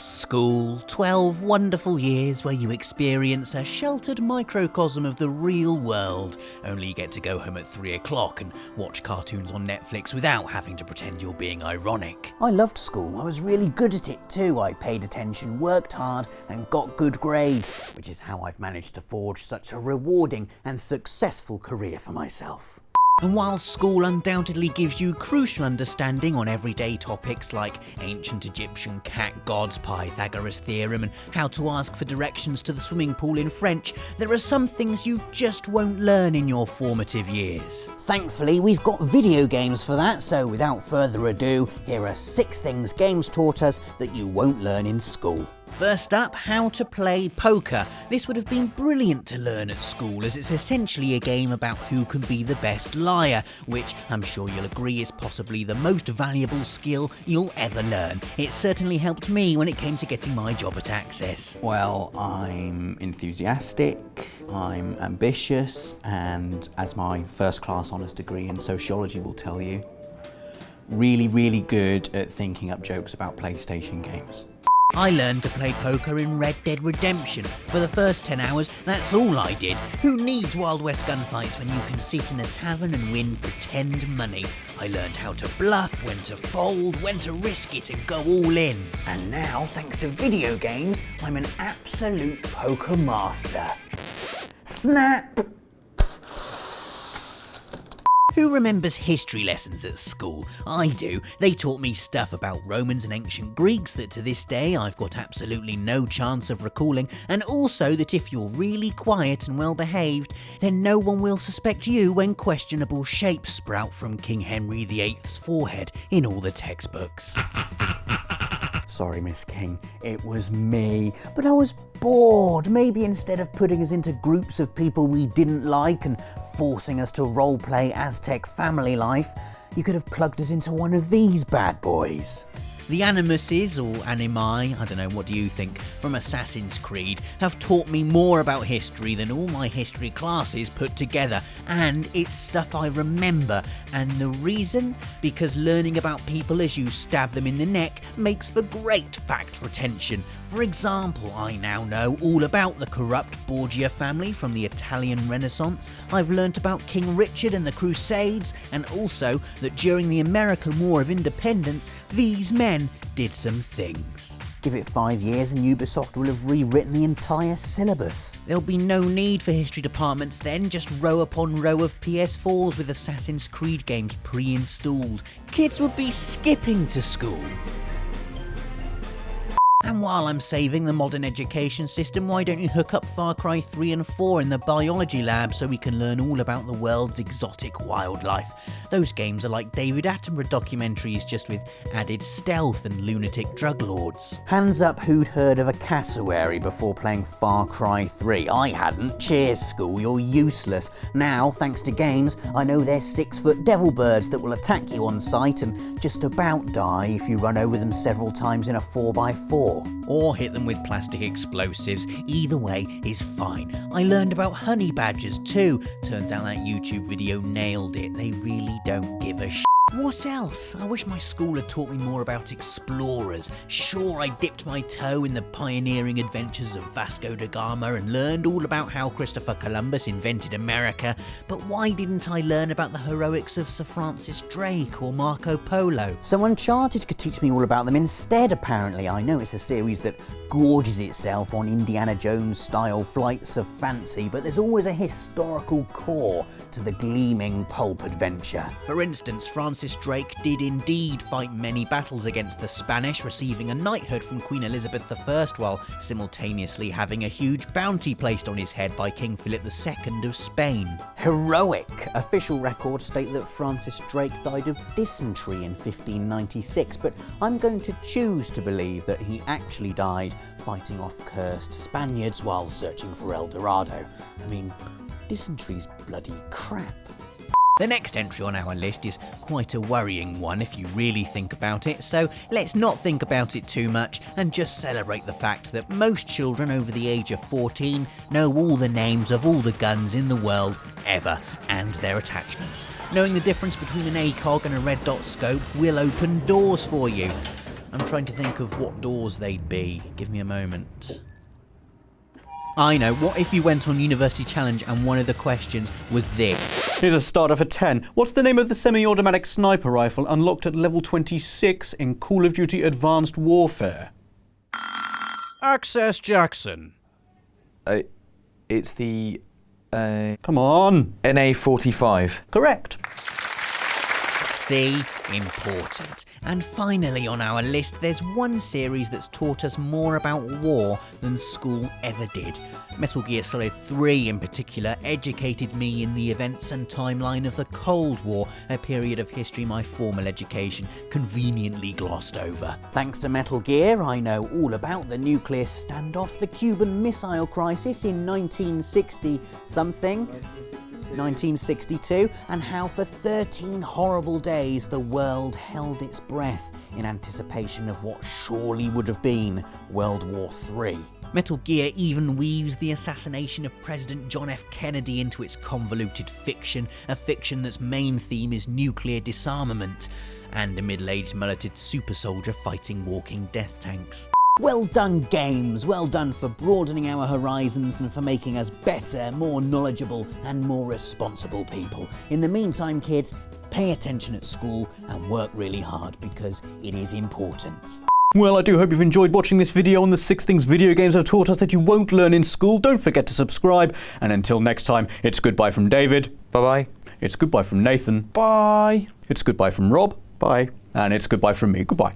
School, 12 wonderful years where you experience a sheltered microcosm of the real world, only you get to go home at 3 o'clock and watch cartoons on Netflix without having to pretend you're being ironic. I loved school, I was really good at it too. I paid attention, worked hard and got good grades, which is how I've managed to forge such a rewarding and successful career for myself. And while school undoubtedly gives you crucial understanding on everyday topics like ancient Egyptian cat gods, Pythagoras' theorem and how to ask for directions to the swimming pool in French, there are some things you just won't learn in your formative years. Thankfully, we've got video games for that, so without further ado, here are 6 things games taught us that you won't learn in school. First up, how to play poker. This would have been brilliant to learn at school, as it's essentially a game about who can be the best liar, which I'm sure you'll agree is possibly the most valuable skill you'll ever learn. It certainly helped me when it came to getting my job at Access. Well, I'm enthusiastic, I'm ambitious, and as my first class honours degree in sociology will tell you, really good at thinking up jokes about PlayStation games. I learned to play poker in Red Dead Redemption. For the first 10 hours, that's all I did. Who needs Wild West gunfights when you can sit in a tavern and win pretend money? I learned how to bluff, when to fold, when to risk it and go all in. And now, thanks to video games, I'm an absolute poker master. Snap! Who remembers history lessons at school? I do. They taught me stuff about Romans and ancient Greeks that to this day I've got absolutely no chance of recalling, and also that if you're really quiet and well behaved, then no one will suspect you when questionable shapes sprout from King Henry VIII's forehead in all the textbooks. Sorry, Miss King, it was me. But I was bored. Maybe instead of putting us into groups of people we didn't like and forcing us to roleplay Aztec family life, you could have plugged us into one of these bad boys. The animuses, or animi, I don't know, what do you think, from Assassin's Creed have taught me more about history than all my history classes put together, and it's stuff I remember. And the reason? Because learning about people as you stab them in the neck makes for great fact retention. For example, I now know all about the corrupt Borgia family from the Italian Renaissance. I've learnt about King Richard and the Crusades, and also that during the American War of Independence, these men did some things. Give it 5 years and Ubisoft will have rewritten the entire syllabus. There'll be no need for history departments then, just row upon row of PS4s with Assassin's Creed games pre-installed. Kids would be skipping to school. And while I'm saving the modern education system, why don't you hook up Far Cry 3 and 4 in the biology lab so we can learn all about the world's exotic wildlife? Those games are like David Attenborough documentaries, just with added stealth and lunatic drug lords. Hands up who'd heard of a cassowary before playing Far Cry 3. I hadn't. Cheers, school, you're useless. Now, thanks to games, I know they're 6-foot devil birds that will attack you on sight and just about die if you run over them several times in a 4x4. Or hit them with plastic explosives. Either way is fine. I learned about honey badgers too. Turns out that YouTube video nailed it. They really don't give a shit. What else? I wish my school had taught me more about explorers. Sure, I dipped my toe in the pioneering adventures of Vasco da Gama and learned all about how Christopher Columbus invented America, but why didn't I learn about the heroics of Sir Francis Drake or Marco Polo? So Uncharted could teach me all about them instead, apparently. I know it's a series that gorges itself on Indiana Jones-style flights of fancy, but there's always a historical core to the gleaming pulp adventure. For instance, Francis Drake did indeed fight many battles against the Spanish, receiving a knighthood from Queen Elizabeth I while simultaneously having a huge bounty placed on his head by King Philip II of Spain. Heroic! Official records state that Francis Drake died of dysentery in 1596, but I'm going to choose to believe that he actually died fighting off cursed Spaniards while searching for El Dorado. I mean, dysentery's bloody crap. The next entry on our list is quite a worrying one if you really think about it, so let's not think about it too much and just celebrate the fact that most children over the age of 14 know all the names of all the guns in the world ever and their attachments. Knowing the difference between an ACOG and a red dot scope will open doors for you. I'm trying to think of what doors they'd be. Give me a moment. I know, what if you went on University Challenge and one of the questions was this? Here's a starter for 10. What's the name of the semi-automatic sniper rifle unlocked at level 26 in Call of Duty Advanced Warfare? Access Jackson. It's the Come on. NA-45. Correct. See? Important. And finally on our list, there's one series that's taught us more about war than school ever did. Metal Gear Solid 3 in particular educated me in the events and timeline of the Cold War, a period of history my formal education conveniently glossed over. Thanks to Metal Gear, I know all about the nuclear standoff, the Cuban Missile Crisis in 1960-something. 1962, and how for 13 horrible days the world held its breath in anticipation of what surely would have been World War III. Metal Gear even weaves the assassination of President John F. Kennedy into its convoluted fiction, a fiction that's main theme is nuclear disarmament, and a middle-aged mulleted super soldier fighting walking death tanks. Well done, games. Well done for broadening our horizons and for making us better, more knowledgeable and more responsible people. In the meantime, kids, pay attention at school and work really hard because it is important. Well, I do hope you've enjoyed watching this video on the 6 things video games have taught us that you won't learn in school. Don't forget to subscribe, and until next time, it's goodbye from David. Bye-bye. It's goodbye from Nathan. Bye. It's goodbye from Rob. Bye. And it's goodbye from me. Goodbye.